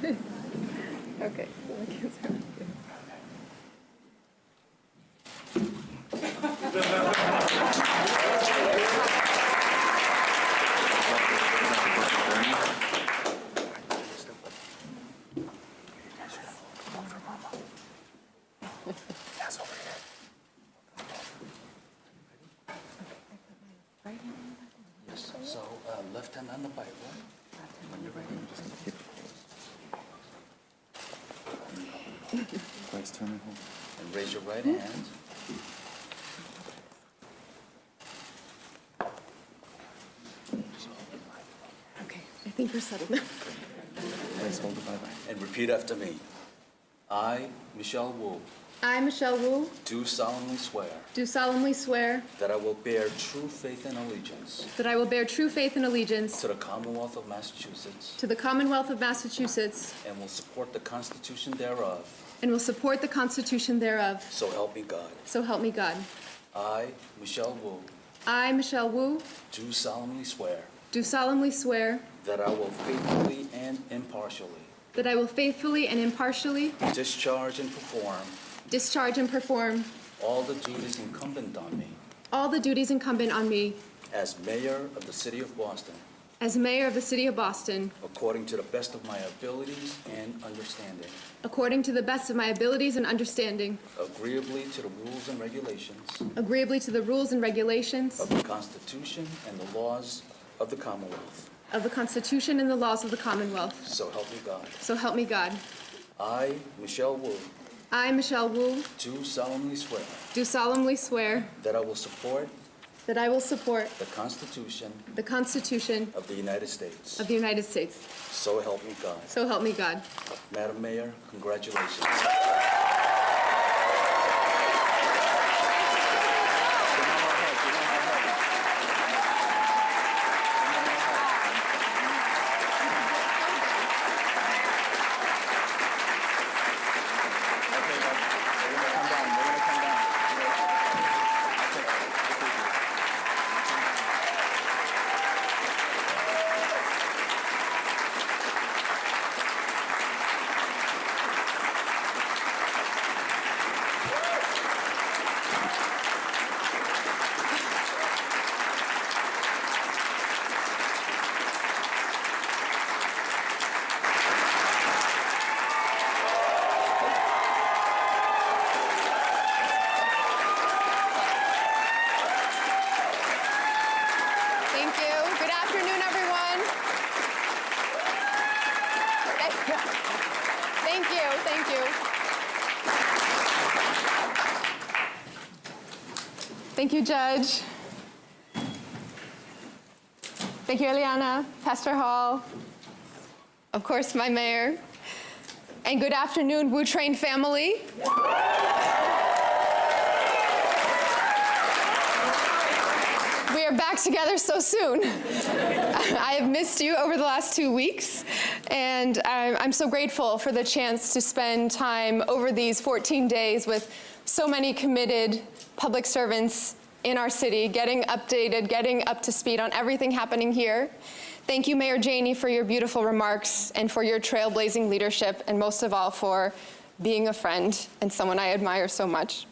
Okay. Yes, so left hand on the Bible. When you're ready, just keep it close. Twice turn it home. And raise your right hand. Okay, I think we're settled now. Twice hold it, bye-bye. And repeat after me. I, Michelle Wu, I, Michelle Wu, do solemnly swear do solemnly swear that I will bear true faith and allegiance that I will bear true faith and allegiance to the Commonwealth of Massachusetts to the Commonwealth of Massachusetts and will support the Constitution thereof, and will support the Constitution thereof. so help me God. So help me God. I, Michelle Wu, I, Michelle Wu, do solemnly swear do solemnly swear that I will faithfully and impartially that I will faithfully and impartially discharge and perform all the duties incumbent on me all the duties incumbent on me as mayor of the city of Boston, as mayor of the city of Boston, according to the best of my abilities and understanding, according to the best of my abilities and understanding, agreeably to the rules and regulations agreeably to the rules and regulations of the Constitution and the laws of the Commonwealth. of the Constitution and the laws of the Commonwealth. So help me God. So help me God. I, Michelle Wu, I, Michelle Wu, do solemnly swear do solemnly swear that I will support that I will support the Constitution the Constitution of the United States. of the United States. So help me God. So help me God. Madam Mayor, congratulations. Thank you. Good afternoon, everyone. Thank you. Thank you. Thank you, Judge. Thank you, Eliana, Pastor Hall, of course, my mayor. And good afternoon, Wu Train family. We are back together so soon. I have missed you over the last 2 weeks, and I'm so grateful for the chance to spend time over these 14 days with so many committed public servants in our city, getting updated, getting up to speed on everything happening here. Thank you, Mayor Janey, for your beautiful remarks and for your trailblazing leadership, and most of all, for being a friend and someone I admire so much.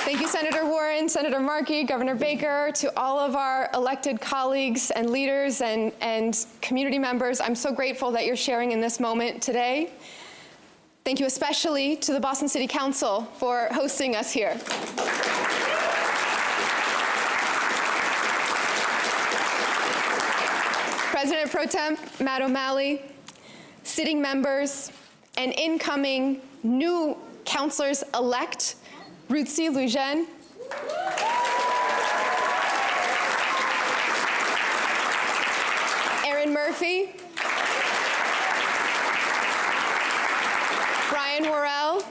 Thank you, Senator Warren, Senator Markey, Governor Baker, to all of our elected colleagues and leaders and community members. I'm so grateful that you're sharing in this moment today. Thank you especially to the Boston City Council for hosting us here. President Pro Tem Matt O'Malley, sitting members, and incoming new councilors-elect Ruthzi Lujen, Aaron Murphy, Brian Worrell,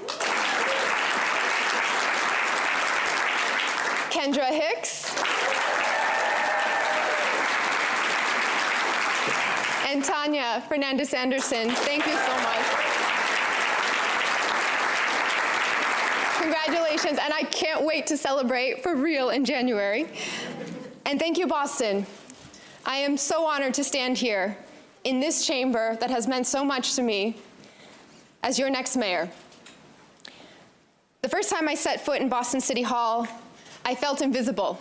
Kendra Hicks, and Tanya Fernandez-Anderson. Thank you so much. Congratulations, and I can't wait to celebrate for real in January. And thank you, Boston. I am so honored to stand here in this chamber that has meant so much to me as your next mayor. The first time I set foot in Boston City Hall, I felt invisible,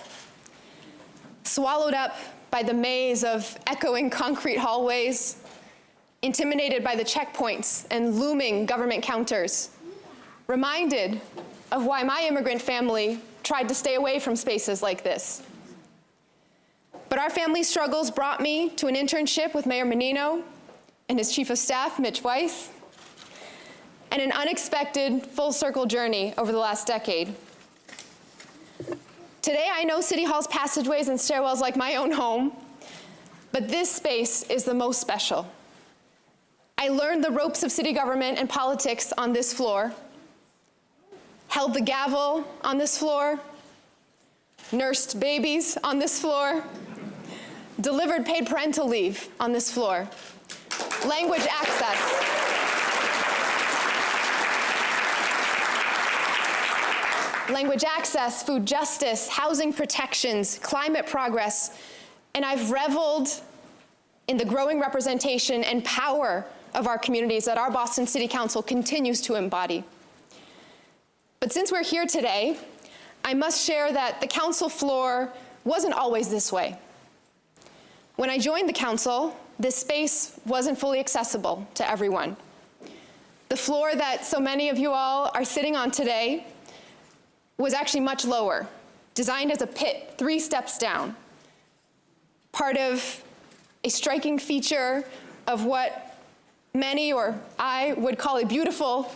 swallowed up by the maze of echoing concrete hallways, intimidated by the checkpoints and looming government counters, reminded of why my immigrant family tried to stay away from spaces like this. But our family struggles brought me to an internship with Mayor Menino and his chief of staff, Mitch Weiss, and an unexpected full-circle journey over the last decade. Today, I know City Hall's passageways and stairwells like my own home, but this space is the most special. I learned the ropes of city government and politics on this floor, held the gavel on this floor, nursed babies on this floor, delivered paid parental leave on this floor, language access, food justice, housing protections, climate progress, and I've reveled in the growing representation and power of our communities that our Boston City Council continues to embody. But since we're here today, I must share that the council floor wasn't always this way. When I joined the council, this space wasn't fully accessible to everyone. The floor that so many of you all are sitting on today was actually much lower, designed as a pit 3 steps down, part of a striking feature of what many, or I, would call a beautiful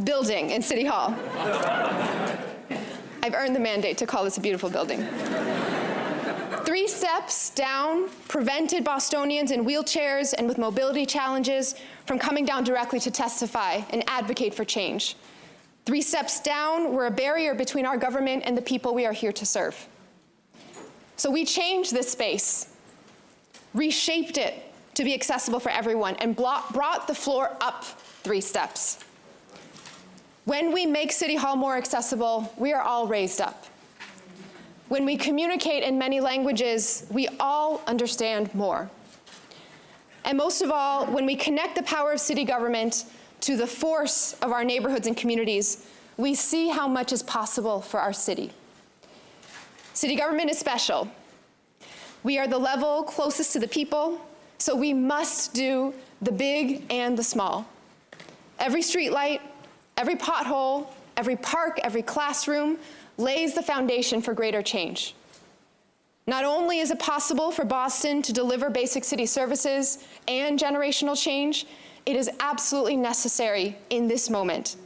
building in City Hall. I've earned the mandate to call this a beautiful building. 3 steps down prevented Bostonians in wheelchairs and with mobility challenges from coming down directly to testify and advocate for change. 3 steps down were a barrier between our government and the people we are here to serve. So we changed this space, reshaped it to be accessible for everyone, and brought the floor up 3 steps. When we make City Hall more accessible, we are all raised up. When we communicate in many languages, we all understand more. And most of all, when we connect the power of city government to the force of our neighborhoods and communities, we see how much is possible for our city. City government is special. We are the level closest to the people, so we must do the big and the small. Every streetlight, every pothole, every park, every classroom lays the foundation for greater change. Not only is it possible for Boston to deliver basic city services and generational change, it is absolutely necessary in this moment.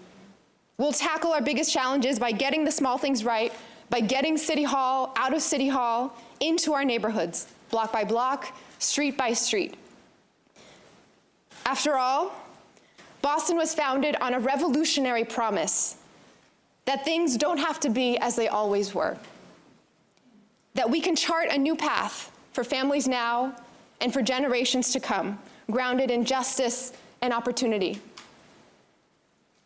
We'll tackle our biggest challenges by getting the small things right, by getting City Hall out of City Hall into our neighborhoods, block by block, street by street. After all, Boston was founded on a revolutionary promise that things don't have to be as they always were, that we can chart a new path for families now and for generations to come, grounded in justice and opportunity.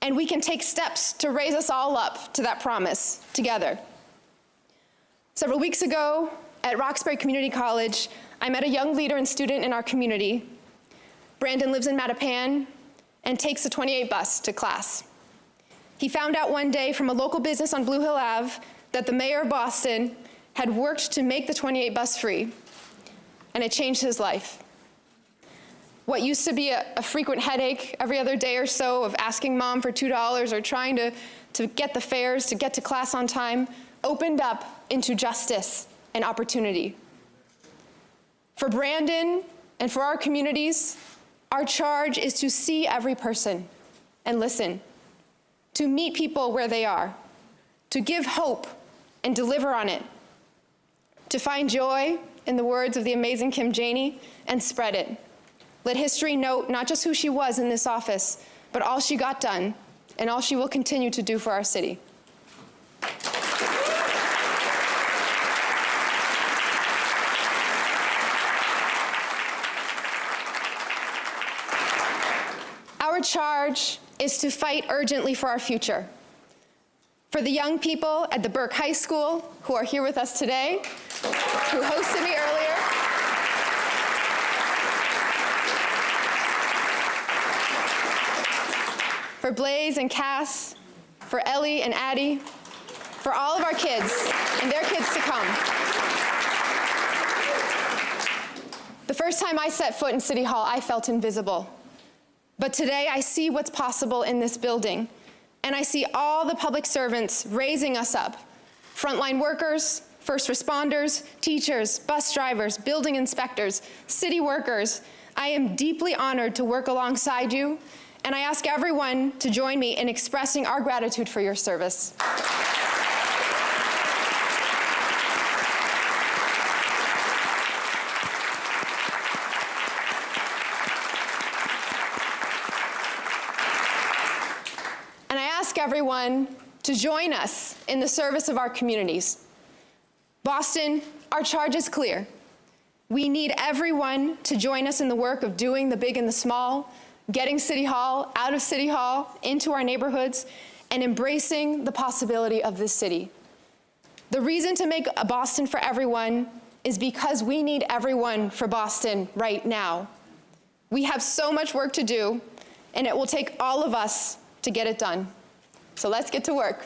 And we can take steps to raise us all up to that promise together. Several weeks ago at Roxbury Community College, I met a young leader and student in our community. Brandon lives in Mattapan and takes the 28 bus to class. He found out one day from a local business on Blue Hill Ave that the mayor of Boston had worked to make the 28 bus free, and it changed his life. What used to be a frequent headache every other day or so of asking mom for $2 or trying to get the fares to get to class on time opened up into justice and opportunity. For Brandon and for our communities, our charge is to see every person and listen, to meet people where they are, to give hope and deliver on it, to find joy in the words of the amazing Kim Janey and spread it. Let history note not just who she was in this office, but all she got done and all she will continue to do for our city. Our charge is to fight urgently for our future, For the young people at the Burke High School who are here with us today, who hosted me earlier. For Blaze and Cass, for Ellie and Addie, for all of our kids and their kids to come. The first time I set foot in City Hall, I felt invisible. But today I see what's possible in this building, and I see all the public servants raising us up. Frontline workers, first responders, teachers, bus drivers, building inspectors, city workers. I am deeply honored to work alongside you, and I ask everyone to join me in expressing our gratitude for your service. And I ask everyone to join us in the service of our communities. Boston, our charge is clear. We need everyone to join us in the work of doing the big and the small, getting City Hall out of City Hall into our neighborhoods, and embracing the possibility of this city. The reason to make a Boston for everyone is because we need everyone for Boston right now. We have so much work to do, and it will take all of us to get it done. So let's get to work.